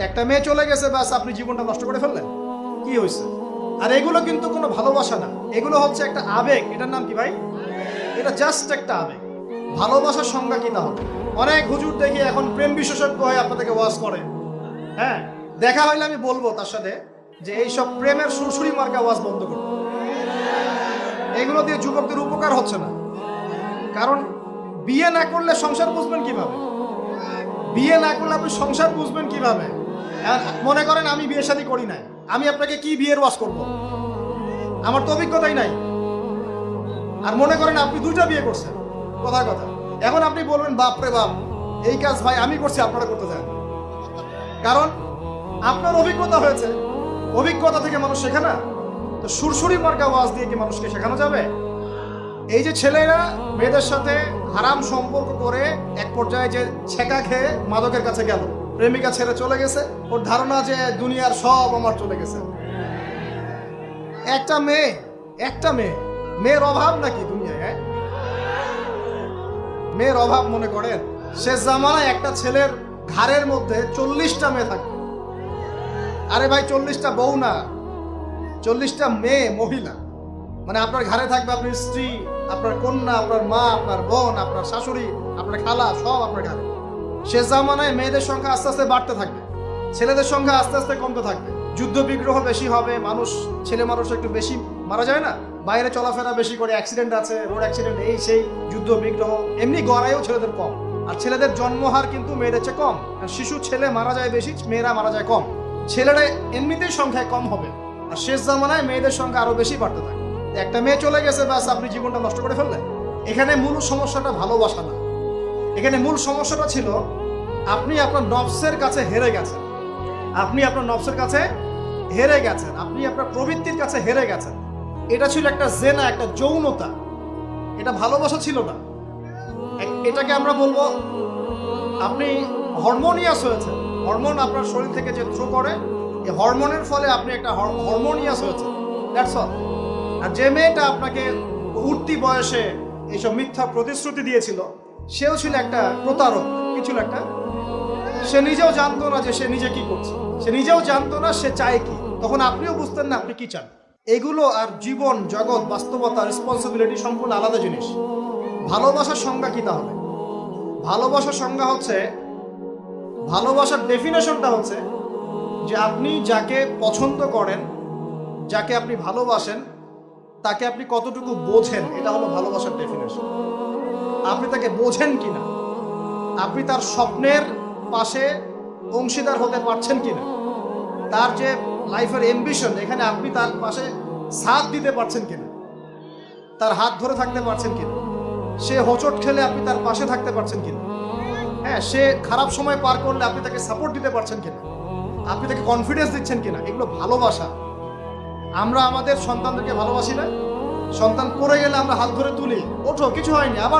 একটা মেয়ে চলে গেছে, ব্যাস আপনি জীবনটা নষ্ট করে ফেললেন, কি হয়েছে? আর এগুলো কিন্তু কোনো ভালোবাসা না, এগুলো হচ্ছে একটা আবেগ। এটার নাম কি ভাই? এটা জাস্ট একটা আবেগ। ভালোবাসার সংজ্ঞা কি তাহলে? অনেক হুজুর দেখি এখন প্রেম বিশেষজ্ঞ হয়ে আপনাদেরকে ওয়াজ করে। হ্যাঁ, দেখা হইলে আমি বলবো তার সাথে যে এইসব প্রেমের সুরসুরি মার্কা ওয়াজ বন্ধ করুন। এগুলো দিয়ে যুবকদের উপকার হচ্ছে না। কারণ বিয়ে না করলে সংসার বুঝবেন কিভাবে? বিয়ে না করলে আপনি সংসার বুঝবেন কিভাবে? মনে করেন আমি বিয়ে শাদী করি নাই, আমি আপনাকে কি বিয়ের ওয়াজ করব? আমার তো অভিজ্ঞতাই নাই। আর মনে করেন আপনি দুইটা বিয়ে করছেন, কথা কথা, এখন আপনি বলবেন বাপ রে বাপ, এই কাজ ভাই আমি করছি, আপনারা করতে চান। কারণ আপনার অভিজ্ঞতা হয়েছে, অভিজ্ঞতা থেকে মানুষ শেখে না। তো সুরসুরি মার্কা ওয়াজ দিয়ে কি মানুষকে শেখানো যাবে? এই যে ছেলেরা মেয়েদের সাথে হারাম সম্পর্ক করে এক পর্যায়ে যে ছেঁকা খেয়ে মাদকের কাছে গেল, প্রেমিকা ছেড়ে চলে গেছে, ওর ধারণা যে দুনিয়ার সব আমার চলে গেছে। একটা মেয়ে, মেয়ের অভাব নাকি দুনিয়ায়? হ্যাঁ, মেয়ের অভাব মনে করেন? শেষ জামানায় একটা ছেলের ঘাড়ের মধ্যে 40টা মেয়ে থাকবে। আরে ভাই, 40টা বউ না, 40টা মেয়ে, মহিলা। মানে আপনার ঘরে থাকবে আপনার স্ত্রী, আপনার কন্যা, আপনার মা, আপনার বোন, আপনার শাশুড়ি, আপনার খালা, সব আপনার ঘরে। শেষ জামানায় মেয়েদের সংখ্যা আস্তে আস্তে বাড়তে থাকবে, ছেলেদের সংখ্যা আস্তে আস্তে কমতে থাকবে। যুদ্ধ বিগ্রহ বেশি হবে, ছেলে মানুষ একটু বেশি মারা যায় না, বাইরে চলাফেরা বেশি করে, অ্যাক্সিডেন্ট আছে, রোড অ্যাক্সিডেন্ট, এই সেই, যুদ্ধ বিগ্রহ। এমনি গড়াইও ছেলেদের কম, আর ছেলেদের জন্মহার কিন্তু মেয়েদের চেয়ে কম। শিশু ছেলে মারা যায় বেশি, মেয়েরা মারা যায় কম। ছেলেরা এমনিতেই সংখ্যায় কম হবে, আর শেষ জামানায় মেয়েদের সংখ্যা আরো বেশি বাড়তে থাকে। একটা মেয়ে চলে গেছে, ব্যাস আপনি জীবনটা নষ্ট করে ফেললেন। এখানে মূল সমস্যাটা ভালোবাসা না, এখানে মূল সমস্যাটা ছিল আপনি আপনার নফসের কাছে হেরে গেছেন। আপনি আপনার নফসের কাছে হেরে গেছেন, আপনি আপনার প্রবৃত্তির কাছে হেরে গেছেন। এটা ছিল একটা জেনা, একটা যৌনতা, এটা ভালোবাসা ছিল না। এটাকে আমরা বলবো আপনি হরমোনিয়াস হয়েছে। হরমোন আপনার শরীর থেকে যে থ্রো করে, এই হরমোনের ফলে আপনি একটা হরমোনিয়াস হয়েছে, দ্যাটস অল। আর যে মেয়েটা আপনাকে উঠতি বয়সে এইসব মিথ্যা প্রতিশ্রুতি দিয়েছিল, সেও ছিল একটা প্রতারক। কি ছিল? একটা, সে নিজেও জানতো না যে সে নিজে কি করছে, সে নিজেও জানতো না সে চায় কি। তখন আপনিও বুঝতেন না আপনি কি চান। এগুলো আর জীবন, জগৎ, বাস্তবতা, রেসপন্সিবিলিটি সম্পূর্ণ আলাদা জিনিস। ভালোবাসার সংজ্ঞা কি তাহলে? ভালোবাসার সংজ্ঞা হচ্ছে, ভালোবাসার ডেফিনেশনটা হচ্ছে যে আপনি যাকে পছন্দ করেন, যাকে আপনি ভালোবাসেন, তাকে আপনি কতটুকু বোঝেন, এটা হলো ভালোবাসার ডেফিনেশন। আপনি তাকে বোঝেন কিনা, আপনি তার স্বপ্নের পাশে অংশীদার হতে পারছেন কিনা, তার যে লাইফের অ্যাম্বিশন, এখানে আপনি তার পাশে সাথ দিতে পারছেন কিনা, তার হাত ধরে থাকতে পারছেন কিনা, সে হোঁচট খেলে আপনি তার পাশে থাকতে পারছেন কিনা, হ্যাঁ, সে খারাপ সময় পার করলে আপনি তাকে সাপোর্ট দিতে পারছেন কিনা, আপনি তাকে কনফিডেন্স দিচ্ছেন কিনা, এগুলো ভালোবাসা। আমরা আমাদের সন্তানদেরকে ভালোবাসি না? সন্তান পড়ে গেলে আমরা হাত ধরে তুলি, ওঠো, কিছু হয়নি, আবার